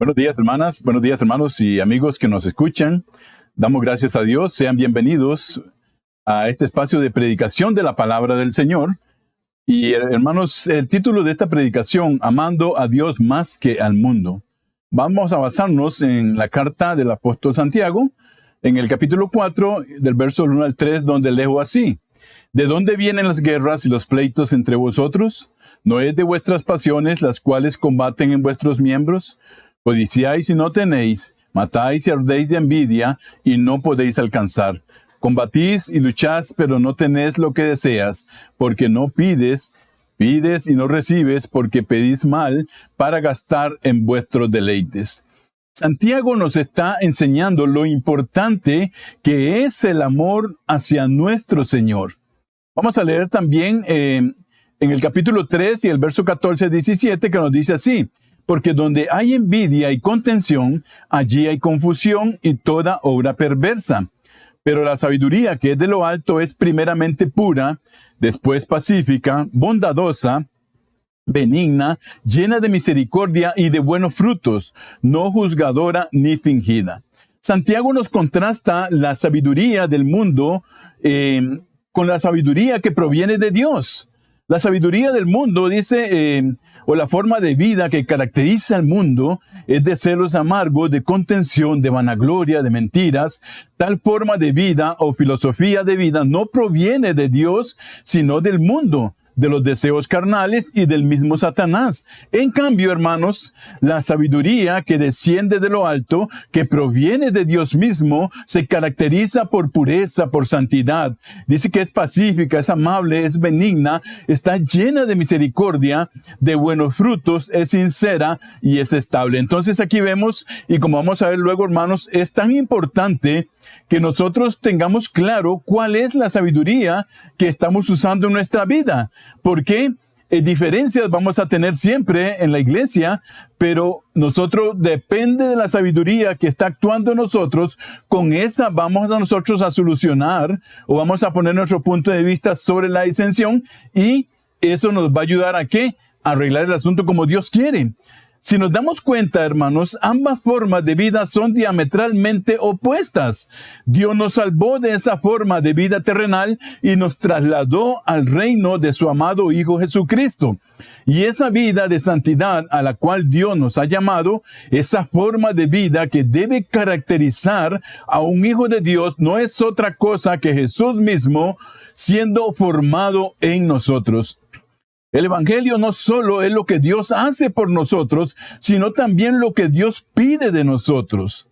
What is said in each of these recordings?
Buenos días, hermanas, buenos días, hermanos y amigos que nos escuchan. Damos gracias a Dios. Sean bienvenidos a este espacio de predicación de la palabra del Señor. Y hermanos, el título de esta predicación, Amando a Dios más que al mundo. Vamos a basarnos en la carta del apóstol Santiago, en el capítulo 4, del verso 1 al 3, donde leo así. ¿De dónde vienen las guerras y los pleitos entre vosotros? ¿No es de vuestras pasiones las cuales combaten en vuestros miembros? Codiciáis y no tenéis, matáis y ardéis de envidia y no podéis alcanzar. Combatís y lucháis, pero no tenéis lo que deseas, porque no pides y no recibes, porque pedís mal para gastar en vuestros deleites. Santiago nos está enseñando lo importante que es el amor hacia nuestro Señor. Vamos a leer también en el capítulo 3 y el verso 14-17 que nos dice así. Porque donde hay envidia y contención, allí hay confusión y toda obra perversa. Pero la sabiduría que es de lo alto es primeramente pura, después pacífica, bondadosa, benigna, llena de misericordia y de buenos frutos, no juzgadora ni fingida. Santiago nos contrasta la sabiduría del mundo con la sabiduría que proviene de Dios. La sabiduría del mundo, dice, o la forma de vida que caracteriza al mundo, es de celos amargos, de contención, de vanagloria, de mentiras. Tal forma de vida o filosofía de vida no proviene de Dios, sino del mundo, de los deseos carnales y del mismo Satanás. En cambio, hermanos, la sabiduría que desciende de lo alto, que proviene de Dios mismo, se caracteriza por pureza, por santidad. Dice que es pacífica, es amable, es benigna, está llena de misericordia, de buenos frutos, es sincera y es estable. Entonces aquí vemos, y como vamos a ver luego, hermanos, es tan importante que nosotros tengamos claro cuál es la sabiduría que estamos usando en nuestra vida. Porque diferencias vamos a tener siempre en la iglesia, pero nosotros, depende de la sabiduría que está actuando en nosotros, con esa vamos a nosotros a solucionar o vamos a poner nuestro punto de vista sobre la disensión y eso nos va a ayudar a ¿qué? A arreglar el asunto como Dios quiere. Si nos damos cuenta, hermanos, ambas formas de vida son diametralmente opuestas. Dios nos salvó de esa forma de vida terrenal y nos trasladó al reino de su amado Hijo Jesucristo. Y esa vida de santidad a la cual Dios nos ha llamado, esa forma de vida que debe caracterizar a un Hijo de Dios, no es otra cosa que Jesús mismo siendo formado en nosotros. El Evangelio no solo es lo que Dios hace por nosotros, sino también lo que Dios pide de nosotros.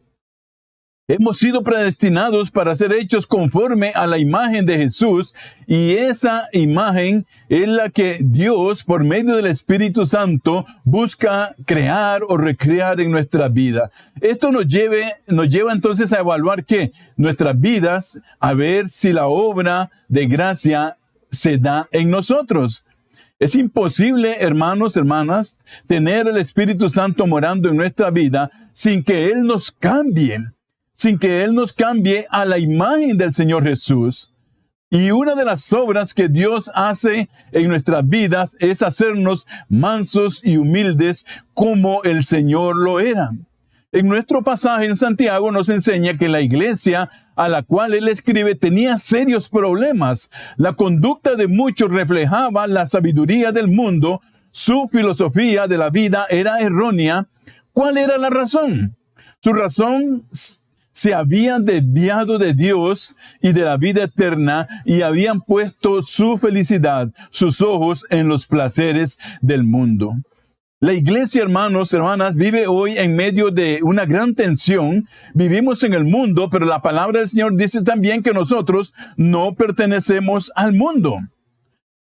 Hemos sido predestinados para ser hechos conforme a la imagen de Jesús, y esa imagen es la que Dios, por medio del Espíritu Santo, busca crear o recrear en nuestra vida. Esto nos lleva entonces a evaluar ¿qué? Nuestras vidas, a ver si la obra de gracia se da en nosotros. Es imposible, hermanos, hermanas, tener el Espíritu Santo morando en nuestra vida sin que Él nos cambie a la imagen del Señor Jesús. Y una de las obras que Dios hace en nuestras vidas es hacernos mansos y humildes como el Señor lo era. En nuestro pasaje en Santiago nos enseña que la iglesia a la cual él escribe tenía serios problemas. La conducta de muchos reflejaba la sabiduría del mundo. Su filosofía de la vida era errónea. ¿Cuál era la razón? Su razón: se habían desviado de Dios y de la vida eterna y habían puesto su felicidad, sus ojos en los placeres del mundo. La iglesia, hermanos, hermanas, vive hoy en medio de una gran tensión. Vivimos en el mundo, pero la palabra del Señor dice también que nosotros no pertenecemos al mundo.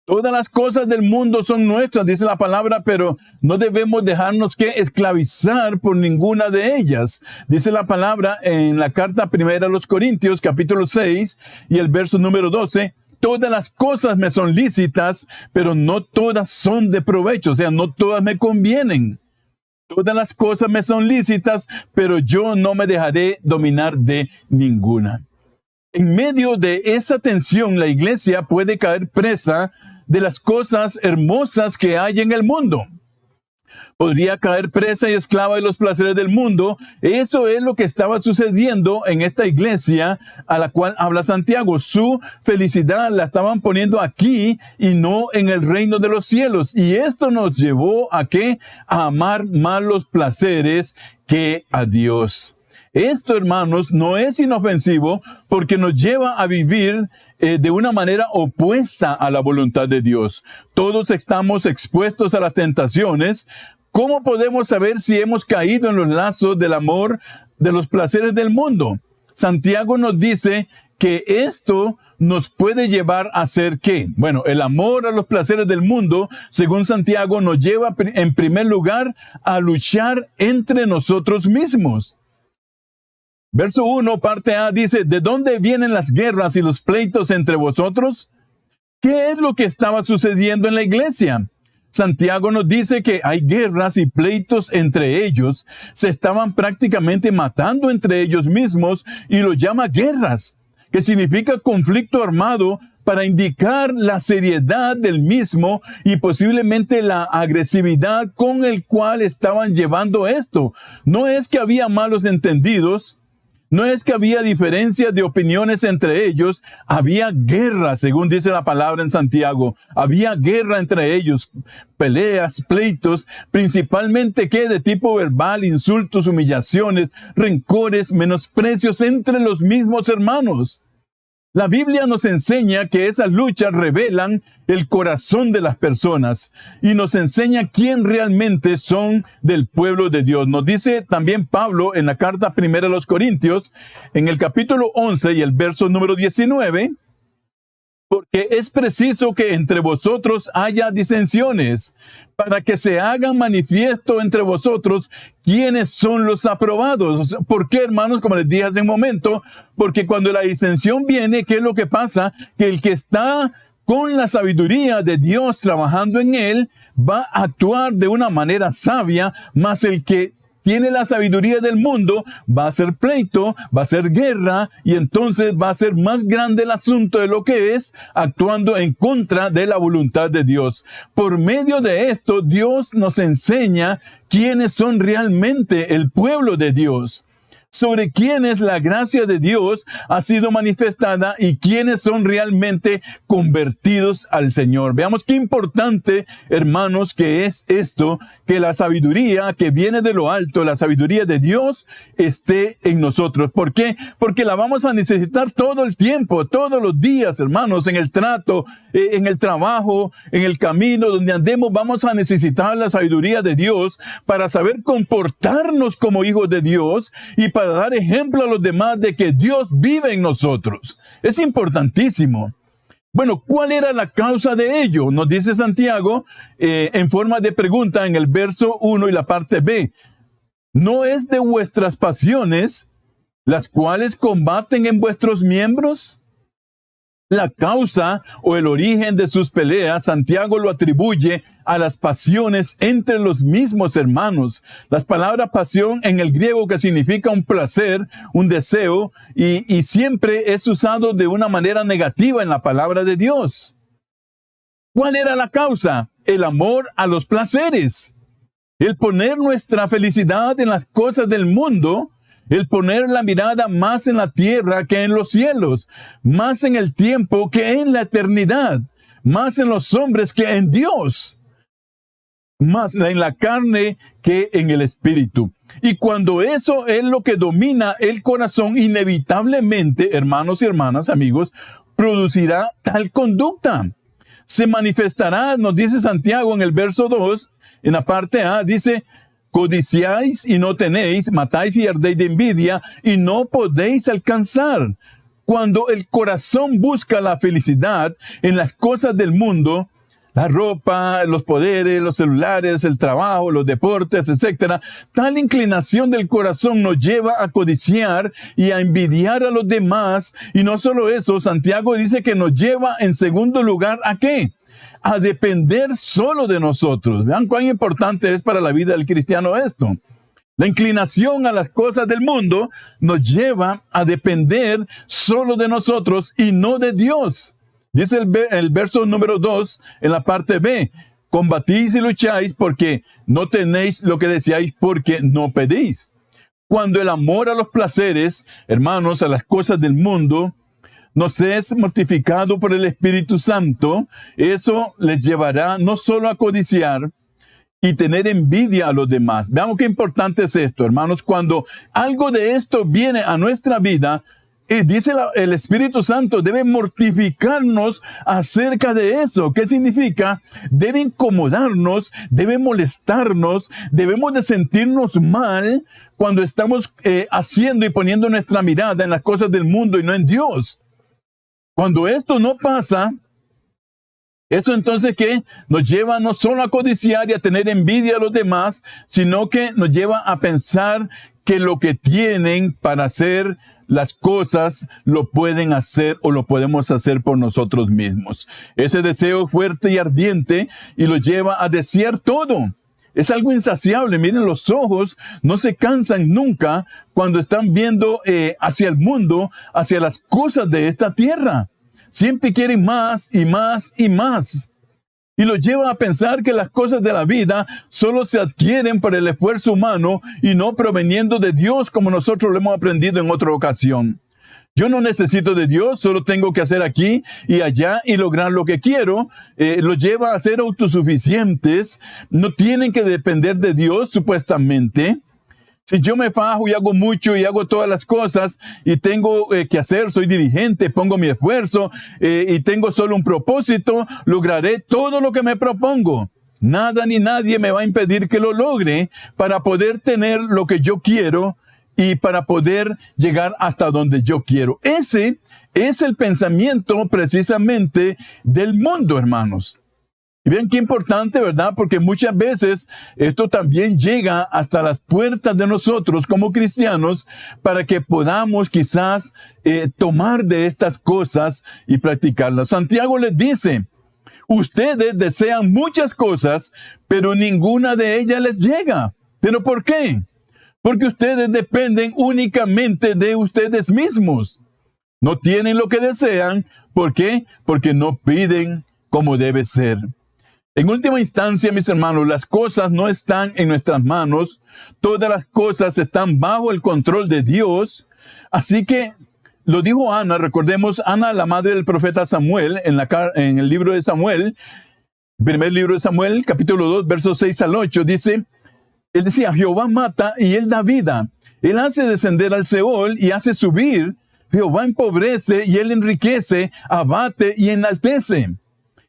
Todas las cosas del mundo son nuestras, dice la palabra, pero no debemos dejarnos que esclavizar por ninguna de ellas. Dice la palabra en la carta primera a los Corintios, capítulo 6, y el verso número 12, todas las cosas me son lícitas, pero no todas son de provecho, o sea, no todas me convienen. Todas las cosas me son lícitas, pero yo no me dejaré dominar de ninguna. En medio de esa tensión, la iglesia puede caer presa de las cosas hermosas que hay en el mundo. podría caer presa y esclava de los placeres del mundo. Eso es lo que estaba sucediendo en esta iglesia a la cual habla Santiago. Su felicidad la estaban poniendo aquí y no en el reino de los cielos. Y esto nos llevó a ¿qué? A amar más los placeres que a Dios. Esto, hermanos, no es inofensivo porque nos lleva a vivir de una manera opuesta a la voluntad de Dios. Todos estamos expuestos a las tentaciones. ¿Cómo podemos saber si hemos caído en los lazos del amor de los placeres del mundo? Santiago nos dice que esto nos puede llevar a hacer ¿qué? Bueno, el amor a los placeres del mundo, según Santiago, nos lleva en primer lugar a luchar entre nosotros mismos. Verso 1, parte A, dice, ¿de dónde vienen las guerras y los pleitos entre vosotros? ¿Qué es lo que estaba sucediendo en la iglesia? Santiago nos dice que hay guerras y pleitos entre ellos. Se estaban prácticamente matando entre ellos mismos y lo llama guerras, que significa conflicto armado para indicar la seriedad del mismo y posiblemente la agresividad con el cual estaban llevando esto. No es que había malos entendidos. No es que había diferencias de opiniones entre ellos, había guerra, según dice la palabra en Santiago. Había guerra entre ellos, peleas, pleitos, principalmente ¿qué? De tipo verbal, insultos, humillaciones, rencores, menosprecios entre los mismos hermanos. La Biblia nos enseña que esas luchas revelan el corazón de las personas y nos enseña quién realmente son del pueblo de Dios. Nos dice también Pablo en la carta primera a los Corintios, en el capítulo 11 y el verso número 19, porque es preciso que entre vosotros haya disensiones, para que se hagan manifiesto entre vosotros quiénes son los aprobados. ¿Por qué, hermanos? Como les dije hace un momento, porque cuando la disensión viene, ¿qué es lo que pasa? Que el que está con la sabiduría de Dios trabajando en él, va a actuar de una manera sabia, más el que tiene la sabiduría del mundo, va a ser pleito, va a ser guerra, y entonces va a ser más grande el asunto de lo que es, actuando en contra de la voluntad de Dios. Por medio de esto, Dios nos enseña quiénes son realmente el pueblo de Dios, sobre quiénes la gracia de Dios ha sido manifestada y quiénes son realmente convertidos al Señor. Veamos qué importante, hermanos, que es esto, que la sabiduría que viene de lo alto, la sabiduría de Dios, esté en nosotros. ¿Por qué? Porque la vamos a necesitar todo el tiempo, todos los días, hermanos, en el trato, en el trabajo, en el camino, donde andemos, vamos a necesitar la sabiduría de Dios para saber comportarnos como hijos de Dios y para dar ejemplo a los demás de que Dios vive en nosotros. Es importantísimo. Bueno, ¿cuál era la causa de ello? Nos dice Santiago en forma de pregunta en el verso 1 y la parte B. ¿No es de vuestras pasiones las cuales combaten en vuestros miembros? La causa o el origen de sus peleas, Santiago lo atribuye a las pasiones entre los mismos hermanos. Las palabras pasión en el griego, que significa un placer, un deseo, y siempre es usado de una manera negativa en la palabra de Dios. ¿Cuál era la causa? El amor a los placeres. El poner nuestra felicidad en las cosas del mundo, el poner la mirada más en la tierra que en los cielos, más en el tiempo que en la eternidad, más en los hombres que en Dios, más en la carne que en el espíritu. Y cuando eso es lo que domina el corazón, inevitablemente, hermanos y hermanas, amigos, producirá tal conducta. Se manifestará, nos dice Santiago en el verso 2, en la parte A, dice: codiciáis y no tenéis, matáis y ardéis de envidia y no podéis alcanzar. Cuando el corazón busca la felicidad en las cosas del mundo, la ropa, los poderes, los celulares, el trabajo, los deportes, etc., tal inclinación del corazón nos lleva a codiciar y a envidiar a los demás. Y no solo eso, Santiago dice que nos lleva en segundo lugar ¿a qué? A depender solo de nosotros. Vean cuán importante es para la vida del cristiano esto. La inclinación a las cosas del mundo nos lleva a depender solo de nosotros y no de Dice el verso número 2 en la parte B: combatís y lucháis porque no tenéis lo que deseáis porque no pedís. Cuando el amor a los placeres, hermanos, a las cosas del mundo, nos es mortificado por el Espíritu Santo, eso les llevará no solo a codiciar y tener envidia a los demás. Veamos qué importante es esto, hermanos. Cuando algo de esto viene a nuestra vida, dice el Espíritu Santo, debe mortificarnos acerca de eso. ¿Qué significa? Debe incomodarnos, debe molestarnos, debemos de sentirnos mal cuando estamos haciendo y poniendo nuestra mirada en las cosas del mundo y no en Dios. Cuando esto no pasa, eso entonces que nos lleva no solo a codiciar y a tener envidia a los demás, sino que nos lleva a pensar que lo que tienen para hacer las cosas lo pueden hacer o lo podemos hacer por nosotros mismos. Ese deseo fuerte y ardiente y lo lleva a desear todo. Es algo insaciable. Miren, los ojos no se cansan nunca cuando están viendo hacia el mundo, hacia las cosas de esta tierra. Siempre quieren más y más y más. Y los lleva a pensar que las cosas de la vida solo se adquieren por el esfuerzo humano y no proveniendo de Dios, como nosotros lo hemos aprendido en otra ocasión. Yo no necesito de Dios, solo tengo que hacer aquí y allá y lograr lo que quiero. Los lleva a ser autosuficientes, no tienen que depender de Dios supuestamente. Si yo me fajo y hago mucho y hago todas las cosas y tengo que hacer, soy dirigente, pongo mi esfuerzo y tengo solo un propósito, lograré todo lo que me propongo. Nada ni nadie me va a impedir que lo logre para poder tener lo que yo quiero y para poder llegar hasta donde yo quiero. Ese es el pensamiento precisamente del mundo, hermanos. Y vean qué importante, ¿verdad? Porque muchas veces esto también llega hasta las puertas de nosotros como cristianos para que podamos quizás tomar de estas cosas y practicarlas. Santiago les dice, ustedes desean muchas cosas, pero ninguna de ellas les llega. ¿Pero por qué? Porque ustedes dependen únicamente de ustedes mismos. No tienen lo que desean. ¿Por qué? Porque no piden como debe ser. En última instancia, mis hermanos, las cosas no están en nuestras manos. Todas las cosas están bajo el control de Dios. Así que lo dijo Ana, recordemos, Ana, la madre del profeta Samuel, en el libro de Samuel, primer libro de Samuel, capítulo 2, versos 6 al 8, dice, él decía, Jehová mata y él da vida. Él hace descender al Seol y hace subir. Jehová empobrece y él enriquece, abate y enaltece.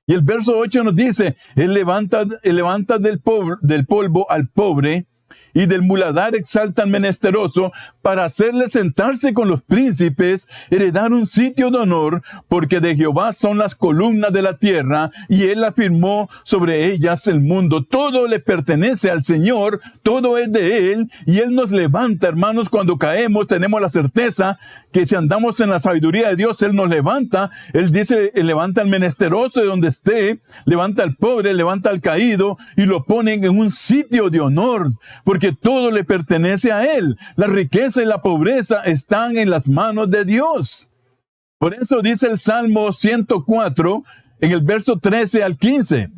Y el verso 8 nos dice, él levanta del polvo al pobre y del muladar exalta al menesteroso para hacerle sentarse con los príncipes, heredar un sitio de honor, porque de Jehová son las columnas de la tierra y él afirmó sobre ellas el mundo. Todo le pertenece al Señor, todo es de él y él nos levanta, hermanos, cuando caemos tenemos la certeza que si andamos en la sabiduría de Dios, él nos levanta. Él dice, él levanta al menesteroso de donde esté, levanta al pobre, levanta al caído y lo ponen en un sitio de honor, porque todo le pertenece a él. La riqueza y la pobreza están en las manos de Dios. Por eso dice el Salmo 104, en el verso 13 al 15.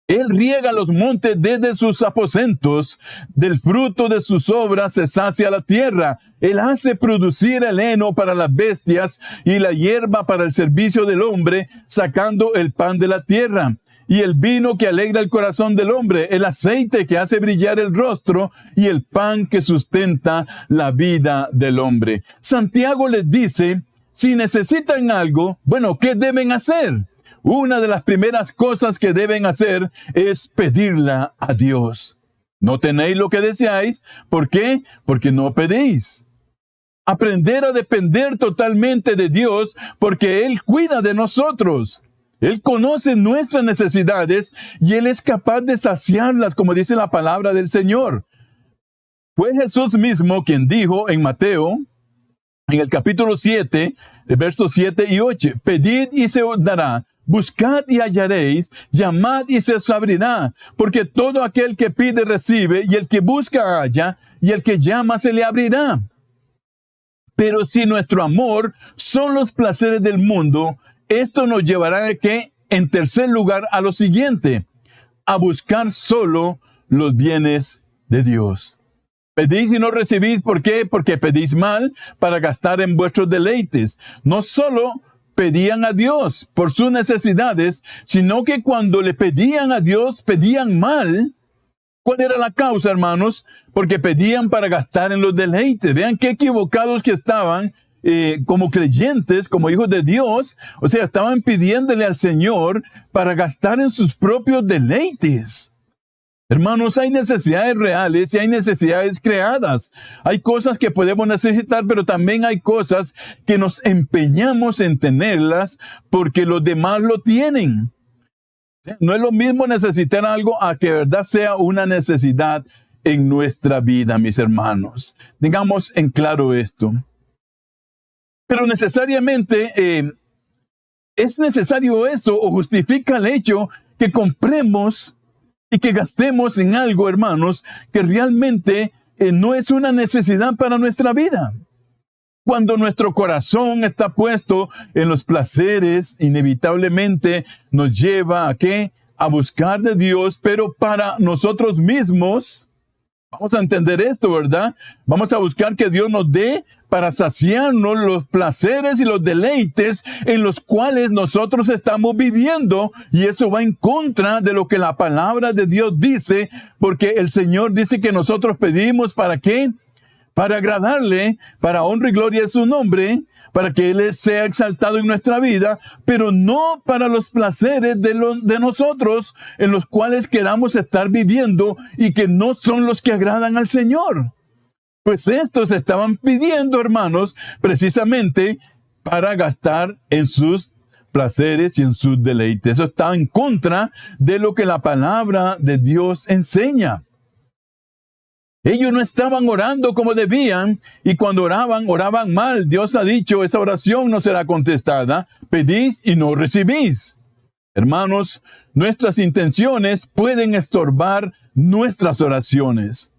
Él riega los montes desde sus aposentos, del fruto de sus obras se sacia la tierra. Él hace producir el heno para las bestias y la hierba para el servicio del hombre, sacando el pan de la tierra. Y el vino que alegra el corazón del hombre, el aceite que hace brillar el rostro y el pan que sustenta la vida del hombre. Santiago les dice, si necesitan algo, bueno, ¿qué deben hacer? Una de las primeras cosas que deben hacer es pedirla a Dios. No tenéis lo que deseáis. ¿Por qué? Porque no pedís. Aprender a depender totalmente de Dios porque Él cuida de nosotros. Él conoce nuestras necesidades y Él es capaz de saciarlas, como dice la palabra del Señor. Fue Jesús mismo quien dijo en Mateo, en el capítulo 7, versos 7 y 8, pedid y se os dará. Buscad y hallaréis, llamad y se os abrirá, porque todo aquel que pide recibe, y el que busca halla, y el que llama se le abrirá. Pero si nuestro amor son los placeres del mundo, esto nos llevará a que, en tercer lugar, a lo siguiente. a buscar solo los bienes de Dios. Pedís y no recibís, ¿por qué? Porque pedís mal para gastar en vuestros deleites. No solo pedían a Dios por sus necesidades, sino que cuando le pedían a Dios, pedían mal. ¿Cuál era la causa, hermanos? Porque pedían para gastar en los deleites. Vean qué equivocados que estaban como creyentes, como hijos de Dios. O sea, estaban pidiéndole al Señor para gastar en sus propios deleites. Hermanos, hay necesidades reales y hay necesidades creadas. Hay cosas que podemos necesitar, pero también hay cosas que nos empeñamos en tenerlas porque los demás lo tienen. No es lo mismo necesitar algo a que de verdad sea una necesidad en nuestra vida, mis hermanos. Tengamos en claro esto. Pero necesariamente es necesario eso o justifica el hecho que compremos y que gastemos en algo, hermanos, que realmente no es una necesidad para nuestra vida. Cuando nuestro corazón está puesto en los placeres, inevitablemente nos lleva ¿a qué? A buscar de Dios, pero para nosotros mismos. Vamos a entender esto, ¿verdad? Vamos a buscar que Dios nos dé para saciarnos los placeres y los deleites en los cuales nosotros estamos viviendo. Y eso va en contra de lo que la palabra de Dios dice, porque el Señor dice que nosotros pedimos ¿para qué? Para agradarle, para honra y gloria de su nombre, para que Él sea exaltado en nuestra vida, pero no para los placeres de nosotros, en los cuales queramos estar viviendo y que no son los que agradan al Señor. Pues estos estaban pidiendo, hermanos, precisamente para gastar en sus placeres y en sus deleites. Eso está en contra de lo que la palabra de Dios enseña. Ellos no estaban orando como debían, y cuando oraban mal. Dios ha dicho, esa oración no será contestada. Pedís y no recibís. Hermanos, nuestras intenciones pueden estorbar nuestras oraciones.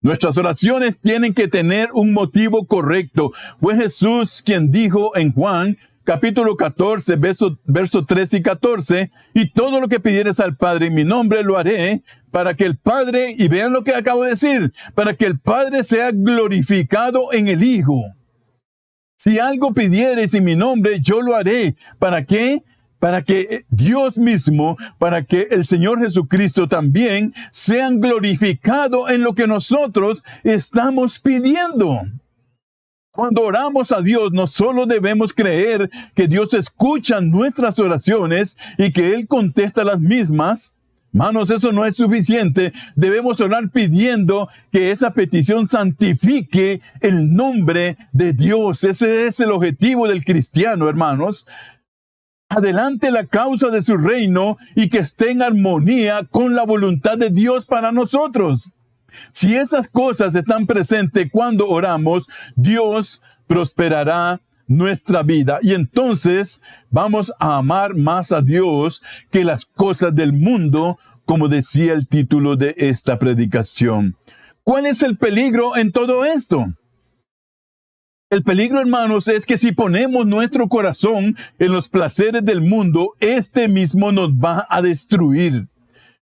Nuestras oraciones tienen que tener un motivo correcto. Fue Jesús quien dijo en Juan, capítulo 14, versos 13 y 14, y todo lo que pidieres al Padre en mi nombre lo haré, para que el Padre, y vean lo que acabo de decir, para que el Padre sea glorificado en el Hijo. Si algo pidieres en mi nombre, yo lo haré. ¿Para qué? Para que Dios mismo, para que el Señor Jesucristo también sean glorificados en lo que nosotros estamos pidiendo. Cuando oramos a Dios, no solo debemos creer que Dios escucha nuestras oraciones y que Él contesta las mismas. Hermanos, eso no es suficiente. Debemos orar pidiendo que esa petición santifique el nombre de Dios. Ese es el objetivo del cristiano, hermanos. Adelante la causa de su reino y que esté en armonía con la voluntad de Dios para nosotros. Si esas cosas están presentes cuando oramos, Dios prosperará nuestra vida. Y entonces vamos a amar más a Dios que las cosas del mundo, como decía el título de esta predicación. ¿Cuál es el peligro en todo esto? El peligro, hermanos, es que si ponemos nuestro corazón en los placeres del mundo, este mismo nos va a destruir.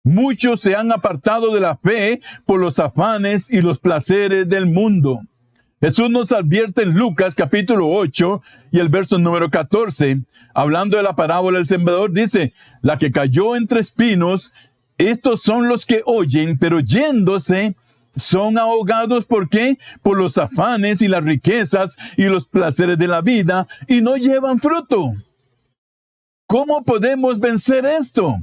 Muchos se han apartado de la fe por los afanes y los placeres del mundo. Jesús nos advierte en Lucas capítulo 8 y el verso número 14, hablando de la parábola del sembrador, dice, la que cayó entre espinos, estos son los que oyen, pero yéndose, son ahogados. ¿Por qué? Por los afanes y las riquezas y los placeres de la vida, y no llevan fruto. ¿Cómo podemos vencer esto?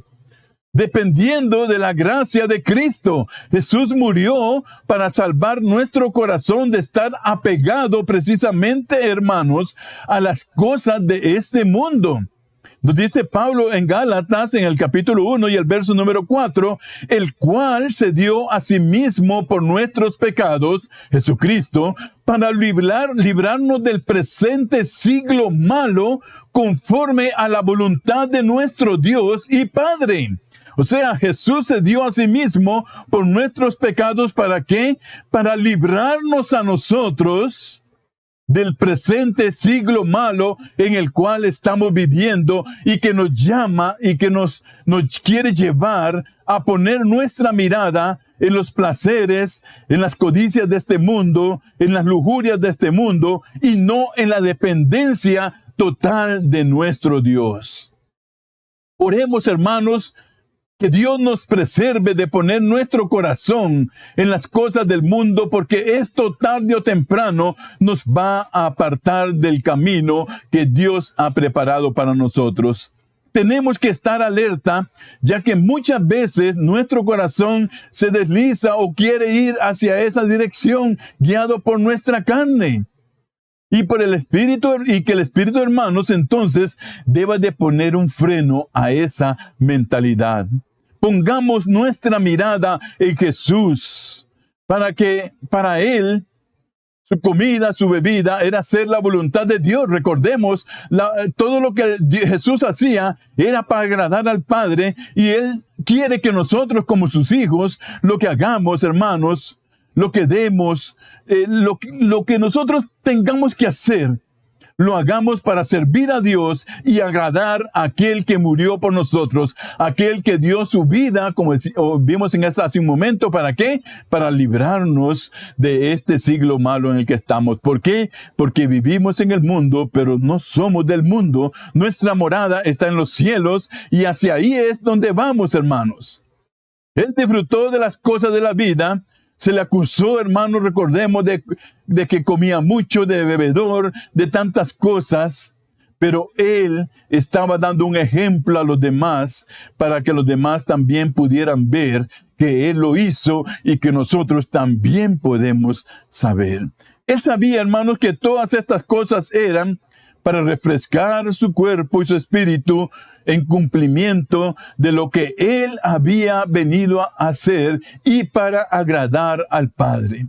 Dependiendo de la gracia de Cristo. Jesús murió para salvar nuestro corazón de estar apegado precisamente, hermanos, a las cosas de este mundo. Nos dice Pablo en Gálatas, en el capítulo 1 y el verso número 4, el cual se dio a sí mismo por nuestros pecados, Jesucristo, para librarnos del presente siglo malo, conforme a la voluntad de nuestro Dios y Padre. O sea, Jesús se dio a sí mismo por nuestros pecados, ¿para qué? Para librarnos a nosotros del presente siglo malo en el cual estamos viviendo y que nos llama y que nos quiere llevar a poner nuestra mirada en los placeres, en las codicias de este mundo, en las lujurias de este mundo y no en la dependencia total de nuestro Dios. Oremos, hermanos, que Dios nos preserve de poner nuestro corazón en las cosas del mundo, porque esto tarde o temprano nos va a apartar del camino que Dios ha preparado para nosotros. Tenemos que estar alerta, ya que muchas veces nuestro corazón se desliza o quiere ir hacia esa dirección, guiado por nuestra carne. Y por el Espíritu, y que el Espíritu, hermanos, entonces deba de poner un freno a esa mentalidad. Pongamos nuestra mirada en Jesús, para que para Él su comida, su bebida, era hacer la voluntad de Dios. Recordemos, todo lo que Jesús hacía era para agradar al Padre, y Él quiere que nosotros, como sus hijos, lo que hagamos, hermanos, lo que demos, lo que nosotros tengamos que hacer, lo hagamos para servir a Dios y agradar a aquel que murió por nosotros, aquel que dio su vida, como vimos hace un momento. ¿Para qué? Para librarnos de este siglo malo en el que estamos. ¿Por qué? Porque vivimos en el mundo, pero no somos del mundo. Nuestra morada está en los cielos y hacia ahí es donde vamos, hermanos. Él disfrutó de las cosas de la vida. Se le acusó, hermanos, recordemos, de que comía mucho, de bebedor, de tantas cosas, pero Él estaba dando un ejemplo a los demás para que los demás también pudieran ver que Él lo hizo y que nosotros también podemos saber. Él sabía, hermanos, que todas estas cosas eran para refrescar su cuerpo y su espíritu en cumplimiento de lo que Él había venido a hacer y para agradar al Padre.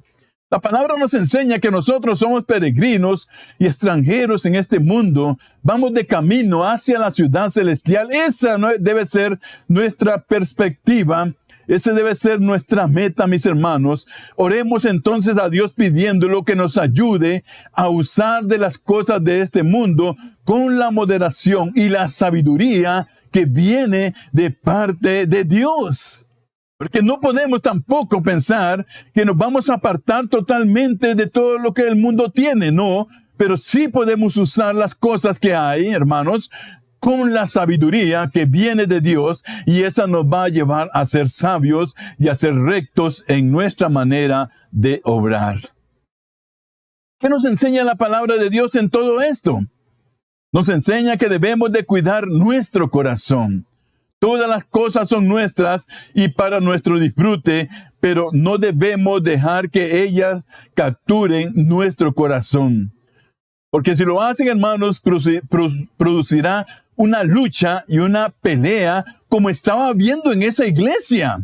La palabra nos enseña que nosotros somos peregrinos y extranjeros en este mundo. Vamos de camino hacia la ciudad celestial. Esa debe ser nuestra perspectiva. Esa debe ser nuestra meta, mis hermanos. Oremos entonces a Dios pidiéndolo que nos ayude a usar de las cosas de este mundo con la moderación y la sabiduría que viene de parte de Dios. Porque no podemos tampoco pensar que nos vamos a apartar totalmente de todo lo que el mundo tiene, no. Pero sí podemos usar las cosas que hay, hermanos, con la sabiduría que viene de Dios, y esa nos va a llevar a ser sabios y a ser rectos en nuestra manera de obrar. ¿Qué nos enseña la palabra de Dios en todo esto? Nos enseña que debemos de cuidar nuestro corazón. Todas las cosas son nuestras y para nuestro disfrute, pero no debemos dejar que ellas capturen nuestro corazón. Porque si lo hacen, hermanos, producirá una lucha y una pelea como estaba viendo en esa iglesia.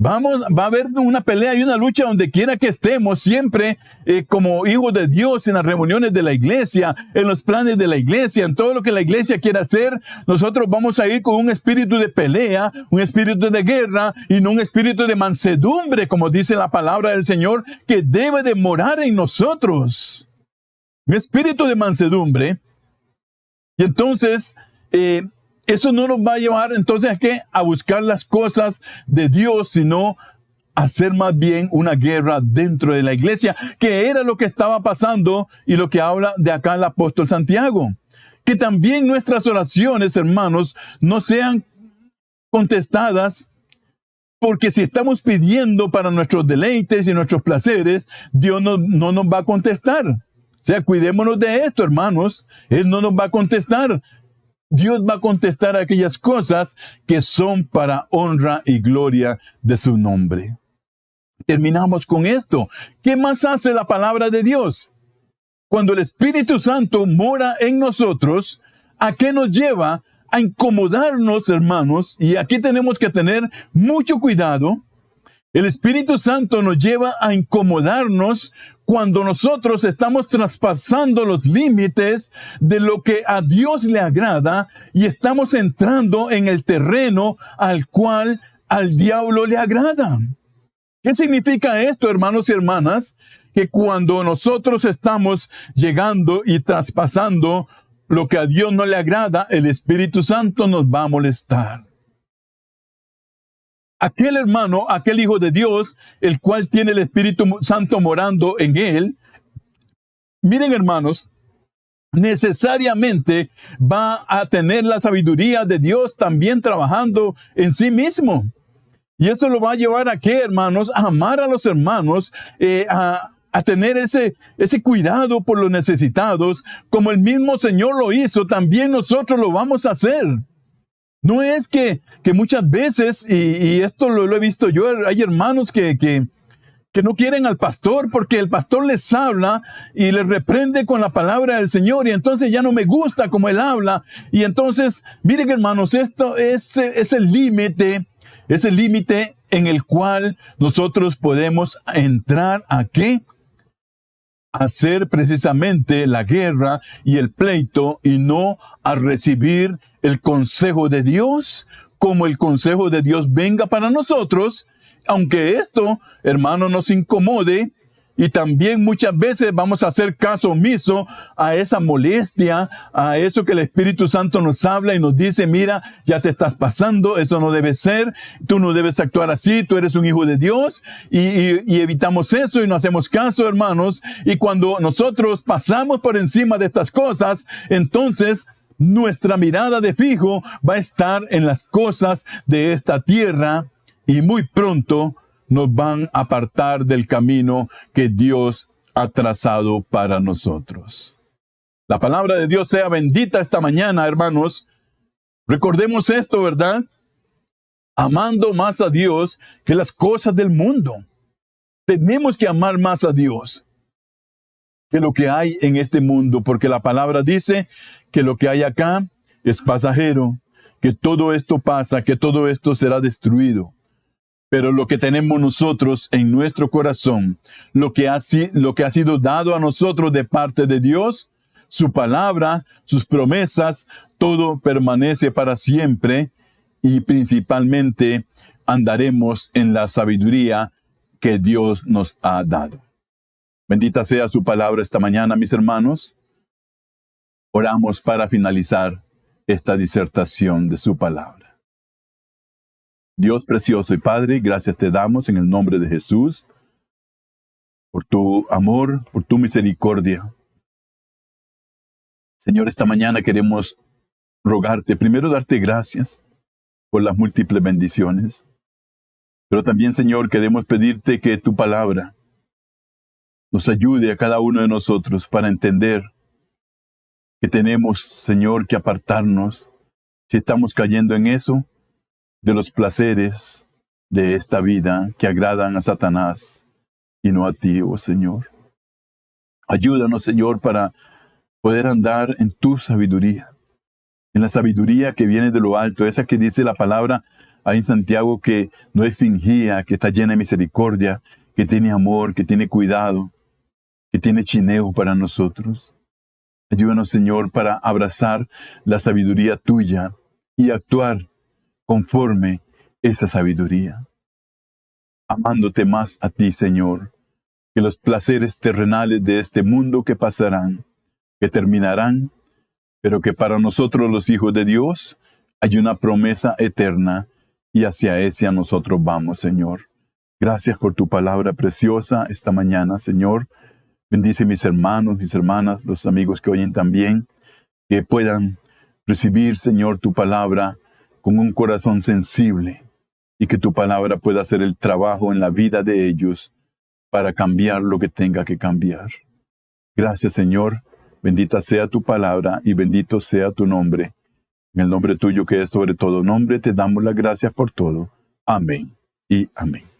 Va a haber una pelea y una lucha donde quiera que estemos, siempre como hijos de Dios, en las reuniones de la iglesia, en los planes de la iglesia, en todo lo que la iglesia quiera hacer. Nosotros vamos a ir con un espíritu de pelea, un espíritu de guerra y no un espíritu de mansedumbre, como dice la palabra del Señor, que debe de morar en nosotros. Un espíritu de mansedumbre. Y entonces, eso no nos va a llevar entonces a ¿qué? A buscar las cosas de Dios, sino a hacer más bien una guerra dentro de la iglesia, que era lo que estaba pasando y lo que habla de acá el apóstol Santiago. Que también nuestras oraciones, hermanos, no sean contestadas, porque si estamos pidiendo para nuestros deleites y nuestros placeres, Dios no nos va a contestar. O sea, cuidémonos de esto, hermanos. Él no nos va a contestar. Dios va a contestar aquellas cosas que son para honra y gloria de su nombre. Terminamos con esto. ¿Qué más hace la palabra de Dios? Cuando el Espíritu Santo mora en nosotros, ¿a qué nos lleva? A incomodarnos, hermanos. Y aquí tenemos que tener mucho cuidado. El Espíritu Santo nos lleva a incomodarnos cuando nosotros estamos traspasando los límites de lo que a Dios le agrada y estamos entrando en el terreno al cual al diablo le agrada. ¿Qué significa esto, hermanos y hermanas? que cuando nosotros estamos llegando y traspasando lo que a Dios no le agrada, el Espíritu Santo nos va a molestar. Aquel hermano, aquel hijo de Dios, el cual tiene el Espíritu Santo morando en él, miren hermanos, necesariamente va a tener la sabiduría de Dios también trabajando en sí mismo. Y eso lo va a llevar a ¿qué, hermanos? A amar a los hermanos, a tener ese cuidado por los necesitados, como el mismo Señor lo hizo, también nosotros lo vamos a hacer. No es que muchas veces, y esto lo he visto yo, hay hermanos que no quieren al pastor porque el pastor les habla y les reprende con la palabra del Señor y entonces ya no me gusta como él habla. Y entonces, miren hermanos, esto es el límite en el cual nosotros podemos entrar a ¿qué? A hacer precisamente la guerra y el pleito y no a recibir el consejo de Dios, como el consejo de Dios venga para nosotros, aunque esto, hermano, nos incomode, y también muchas veces vamos a hacer caso omiso a esa molestia, a eso que el Espíritu Santo nos habla y nos dice, mira, ya te estás pasando, eso no debe ser, tú no debes actuar así, tú eres un hijo de Dios, y evitamos eso y no hacemos caso, hermanos, y cuando nosotros pasamos por encima de estas cosas, entonces nuestra mirada de fijo va a estar en las cosas de esta tierra, y muy pronto nos van a apartar del camino que Dios ha trazado para nosotros. La palabra de Dios sea bendita esta mañana, hermanos. Recordemos esto, ¿verdad? Amando más a Dios que las cosas del mundo. Tenemos que amar más a Dios que lo que hay en este mundo, porque la palabra dice que lo que hay acá es pasajero, que todo esto pasa, que todo esto será destruido. Pero lo que tenemos nosotros en nuestro corazón, lo que ha sido dado a nosotros de parte de Dios, su palabra, sus promesas, todo permanece para siempre y principalmente andaremos en la sabiduría que Dios nos ha dado. Bendita sea su palabra esta mañana, mis hermanos. Oramos para finalizar esta disertación de su palabra. Dios precioso y Padre, gracias te damos en el nombre de Jesús, por tu amor, por tu misericordia. Señor, esta mañana queremos rogarte, primero darte gracias por las múltiples bendiciones, pero también, Señor, queremos pedirte que tu palabra nos ayude a cada uno de nosotros para entender que tenemos, Señor, que apartarnos, si estamos cayendo en eso, de los placeres de esta vida que agradan a Satanás y no a ti, oh Señor. Ayúdanos, Señor, para poder andar en tu sabiduría, en la sabiduría que viene de lo alto, esa que dice la palabra ahí en Santiago, que no es fingida, que está llena de misericordia, que tiene amor, que tiene cuidado, que tiene chineo para nosotros. Ayúdanos, Señor, para abrazar la sabiduría tuya y actuar conforme esa sabiduría, amándote más a ti, Señor, que los placeres terrenales de este mundo que pasarán, que terminarán, pero que para nosotros los hijos de Dios hay una promesa eterna y hacia ese a nosotros vamos, Señor. Gracias por tu palabra preciosa esta mañana, Señor. Bendice mis hermanos, mis hermanas, los amigos que oyen también, que puedan recibir, Señor, tu palabra con un corazón sensible y que tu palabra pueda hacer el trabajo en la vida de ellos para cambiar lo que tenga que cambiar. Gracias, Señor. Bendita sea tu palabra y bendito sea tu nombre. En el nombre tuyo que es sobre todo nombre, te damos las gracias por todo. Amén y amén.